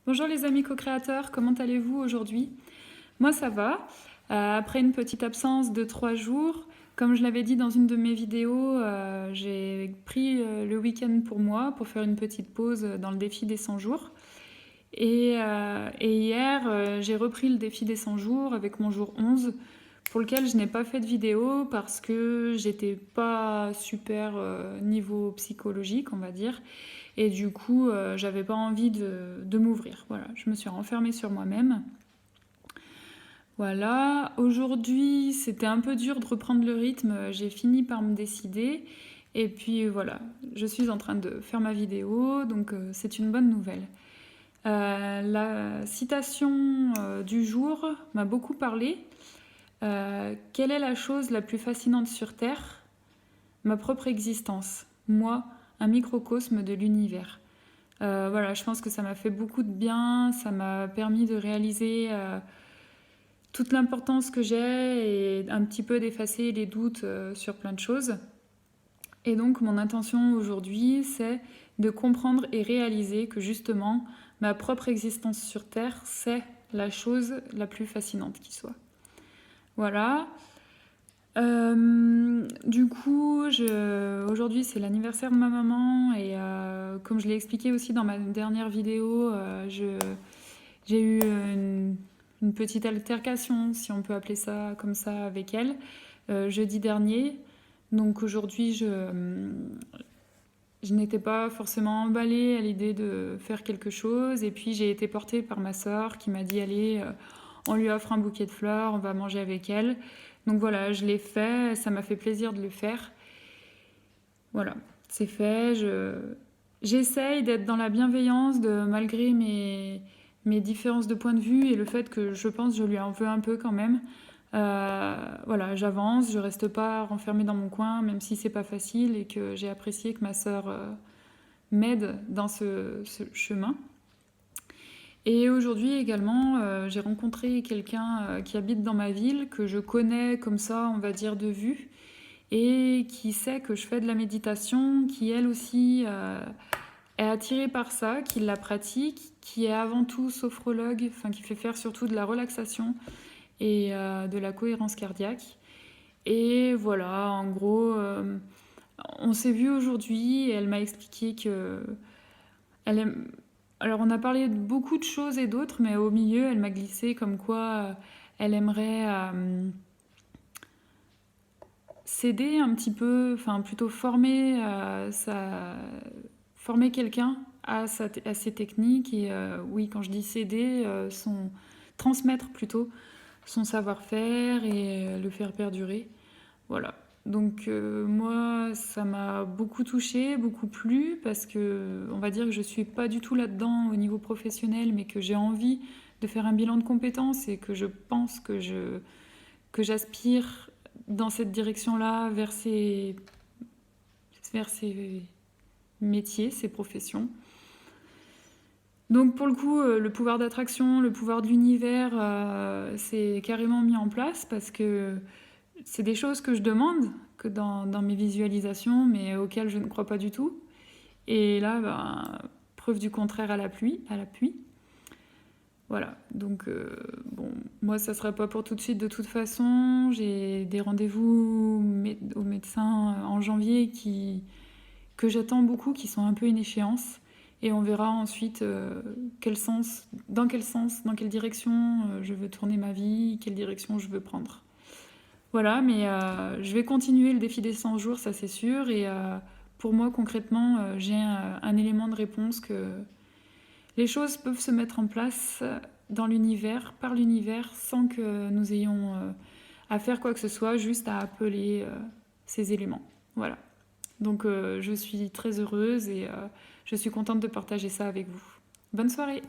Bonjour les amis co-créateurs, comment allez-vous aujourd'hui? Moi ça va. Après une petite absence de 3 jours, comme je l'avais dit dans une de mes vidéos, j'ai pris le week-end pour moi pour faire une petite pause dans le défi des 100 jours. Et hier, j'ai repris le défi des 100 jours avec mon jour 11 pour lequel je n'ai pas fait de vidéo parce que j'étais pas super niveau psychologique, on va dire. Et du coup, j'avais pas envie de m'ouvrir. Voilà, je me suis renfermée sur moi-même. Voilà, aujourd'hui, c'était un peu dur de reprendre le rythme. J'ai fini par me décider. Et puis voilà, je suis en train de faire ma vidéo, donc c'est une bonne nouvelle. La citation du jour m'a beaucoup parlé. Quelle est la chose la plus fascinante sur Terre? Ma propre existence. Moi, un microcosme de l'univers. Voilà, je pense que ça m'a fait beaucoup de bien, ça m'a permis de réaliser toute l'importance que j'ai et un petit peu d'effacer les doutes sur plein de choses. Et donc mon intention aujourd'hui, c'est de comprendre et réaliser que justement, ma propre existence sur Terre, c'est la chose la plus fascinante qui soit. Voilà. Du coup, aujourd'hui c'est l'anniversaire de ma maman et comme je l'ai expliqué aussi dans ma dernière vidéo, j'ai eu une petite altercation, si on peut appeler ça comme ça, avec elle, jeudi dernier. Donc aujourd'hui, je n'étais pas forcément emballée à l'idée de faire quelque chose. Et puis j'ai été portée par ma sœur qui m'a dit allez, on lui offre un bouquet de fleurs, on va manger avec elle. Donc voilà, je l'ai fait, ça m'a fait plaisir de le faire. Voilà, c'est fait. J'essaye d'être dans la bienveillance malgré mes différences de point de vue et le fait que je pense que je lui en veux un peu quand même. Voilà, j'avance, je reste pas renfermée dans mon coin, même si c'est pas facile et que j'ai apprécié que ma sœur m'aide dans ce chemin. Et aujourd'hui également, j'ai rencontré quelqu'un qui habite dans ma ville, que je connais comme ça, on va dire, de vue, et qui sait que je fais de la méditation, qui elle aussi est attirée par ça, qui la pratique, qui est avant tout sophrologue, enfin qui fait faire surtout de la relaxation et de la cohérence cardiaque. Et voilà, en gros, on s'est vu aujourd'hui et elle m'a expliqué que elle aime... Alors on a parlé de beaucoup de choses et d'autres, mais au milieu, elle m'a glissé comme quoi elle aimerait s'aider un petit peu, enfin plutôt former, former quelqu'un à ses techniques. Et oui, quand je dis s'aider, transmettre plutôt son savoir-faire et le faire perdurer. Voilà. Donc moi, ça m'a beaucoup touchée, beaucoup plu, parce que on va dire que je suis pas du tout là-dedans au niveau professionnel, mais que j'ai envie de faire un bilan de compétences et que je pense que j'aspire dans cette direction-là vers ces métiers, ces professions. Donc pour le coup, le pouvoir d'attraction, le pouvoir de l'univers, c'est carrément mis en place parce que c'est des choses que je demande que dans mes visualisations, mais auxquelles je ne crois pas du tout. Et là, ben, preuve du contraire à l'appui. Voilà, donc bon, moi ça sera pas pour tout de suite de toute façon. J'ai des rendez-vous au médecin en janvier que j'attends beaucoup, qui sont un peu une échéance. Et on verra ensuite dans quelle direction je veux tourner ma vie, quelle direction je veux prendre. Voilà, mais je vais continuer le défi des 100 jours, ça c'est sûr. Et pour moi, concrètement, j'ai un élément de réponse que les choses peuvent se mettre en place dans l'univers, par l'univers, sans que nous ayons à faire quoi que ce soit, juste à appeler ces éléments. Voilà. Donc je suis très heureuse et je suis contente de partager ça avec vous. Bonne soirée!